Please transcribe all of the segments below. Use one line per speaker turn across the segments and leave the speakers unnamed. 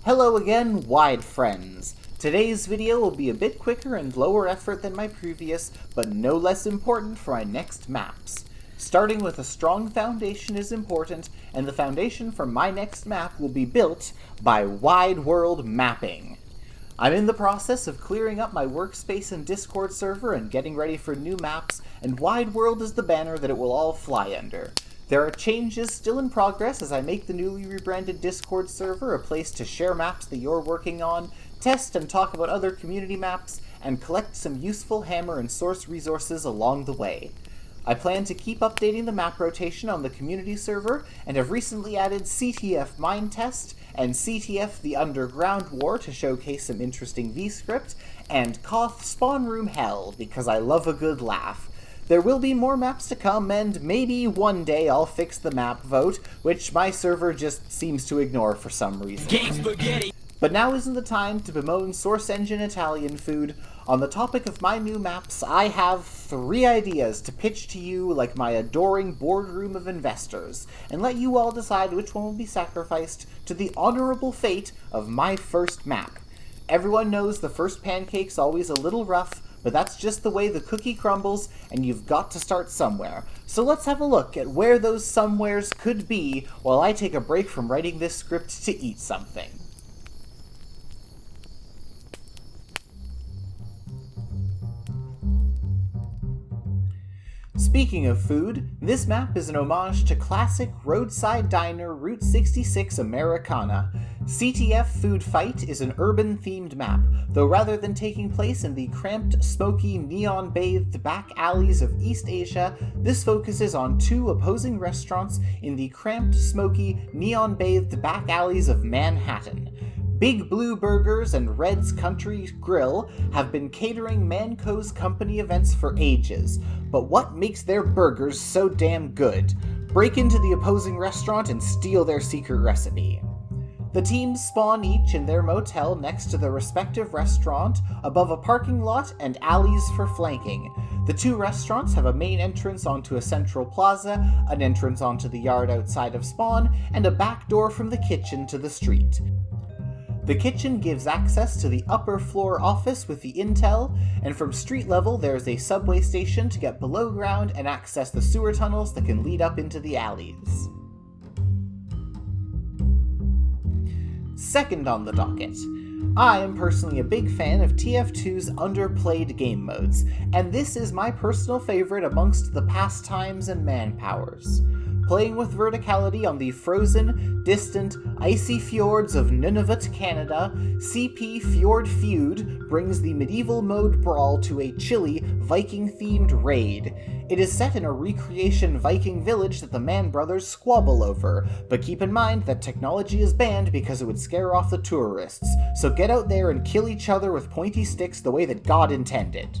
Hello again, Wide Friends. Today's video will be a bit quicker and lower effort than my previous, but no less important for my next maps. Starting with a strong foundation is important, and the foundation for my next map will be built by Wideworld Mapping. I'm in the process of clearing up my workspace and Discord server and getting ready for new maps, and Wideworld is the banner that it will all fly under. There are changes still in progress as I make the newly rebranded Discord server a place to share maps that you're working on, test and talk about other community maps, and collect some useful hammer and source resources along the way. I plan to keep updating the map rotation on the community server, and have recently added CTF Mine Test, and CTF The Underground War to showcase some interesting VScript, and Koth Spawn Room Hell because I love a good laugh. There will be more maps to come, and maybe one day I'll fix the map vote, which my server just seems to ignore for some reason.
Game spaghetti!
But now isn't the time to bemoan Source Engine Italian food. On the topic of my new maps, I have 3 ideas to pitch to you like my adoring boardroom of investors, and let you all decide which one will be sacrificed to the honorable fate of my first map. Everyone knows the first pancake's always a little rough, but that's just the way the cookie crumbles, and you've got to start somewhere. So let's have a look at where those somewheres could be while I take a break from writing this script to eat something. Speaking of food, this map is an homage to classic roadside diner Route 66 Americana. CTF Food Fight is an urban-themed map, though rather than taking place in the cramped, smoky, neon-bathed back alleys of East Asia, this focuses on 2 opposing restaurants in the cramped, smoky, neon-bathed back alleys of Manhattan. Big Blue Burgers and Red's Country Grill have been catering Manco's company events for ages, but what makes their burgers so damn good? Break into the opposing restaurant and steal their secret recipe. The teams spawn each in their motel next to the respective restaurant, above a parking lot and alleys for flanking. The 2 restaurants have a main entrance onto a central plaza, an entrance onto the yard outside of spawn, and a back door from the kitchen to the street. The kitchen gives access to the upper floor office with the intel, and from street level there is a subway station to get below ground and access the sewer tunnels that can lead up into the alleys. Second on the docket. I am personally a big fan of TF2's underplayed game modes, and this is my personal favorite amongst the pastimes and manpowers. Playing with verticality on the frozen, distant, icy fjords of Nunavut, Canada, CP Fjord Feud brings the medieval mode brawl to a chilly, Viking-themed raid. It is set in a recreation Viking village that the Mann brothers squabble over, but keep in mind that technology is banned because it would scare off the tourists, so get out there and kill each other with pointy sticks the way that God intended.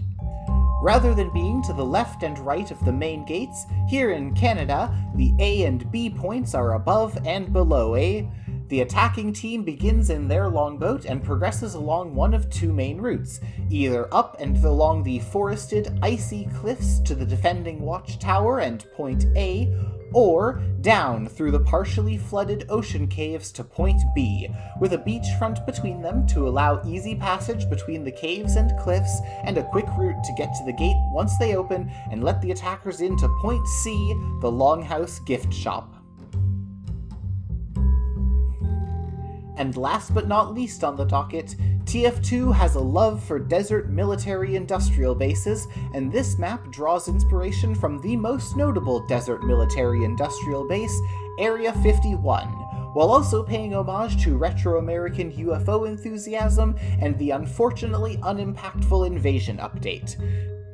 Rather than being to the left and right of the main gates, here in Canada, the A and B points are above and below A. The attacking team begins in their longboat and progresses along one of 2 main routes, either up and along the forested, icy cliffs to the defending watchtower and point A, or down through the partially flooded ocean caves to point B, with a beachfront between them to allow easy passage between the caves and cliffs, and a quick route to get to the gate once they open and let the attackers into point C, the Longhouse gift shop. And last but not least on the docket, TF2 has a love for desert military-industrial bases, and this map draws inspiration from the most notable desert military-industrial base, Area 51, while also paying homage to retro-American UFO enthusiasm and the unfortunately unimpactful Invasion update.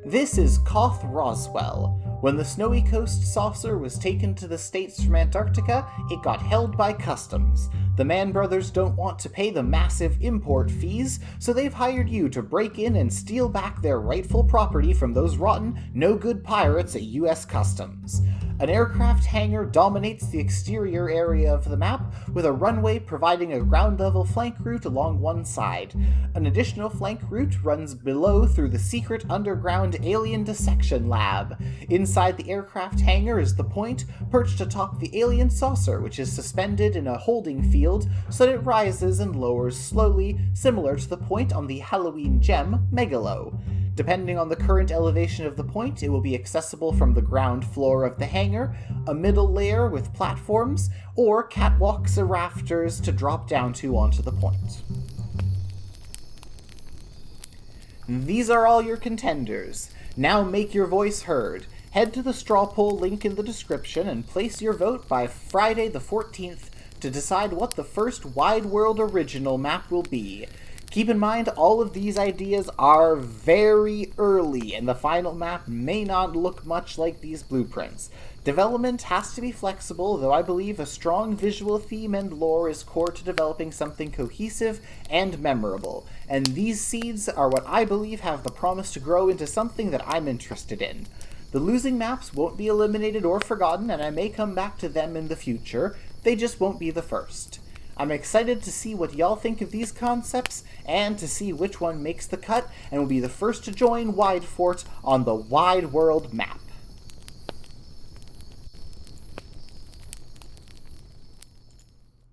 This is Koth Roswell. When the Snowy Coast saucer was taken to the States from Antarctica, it got held by customs. The Mann brothers don't want to pay the massive import fees, so they've hired you to break in and steal back their rightful property from those rotten, no-good pirates at US Customs. An aircraft hangar dominates the exterior area of the map, with a runway providing a ground-level flank route along one side. An additional flank route runs below through the secret underground alien dissection lab. Inside the aircraft hangar is the point, perched atop the alien saucer, which is suspended in a holding field field so that it rises and lowers slowly, similar to the point on the Halloween gem Megalo. Depending on the current elevation of the point, it will be accessible from the ground floor of the hangar, a middle layer with platforms, or catwalks or rafters to drop down to onto the point. These are all your contenders. Now make your voice heard. Head to the straw poll link in the description and place your vote by Friday the 14th to decide what the first Wideworld original map will be. Keep in mind, all of these ideas are very early, and the final map may not look much like these blueprints. Development has to be flexible, though I believe a strong visual theme and lore is core to developing something cohesive and memorable, and these seeds are what I believe have the promise to grow into something that I'm interested in. The losing maps won't be eliminated or forgotten, and I may come back to them in the future, they just won't be the first. I'm excited to see what y'all think of these concepts, and to see which one makes the cut and will be the first to join Widefort on the Wideworld map.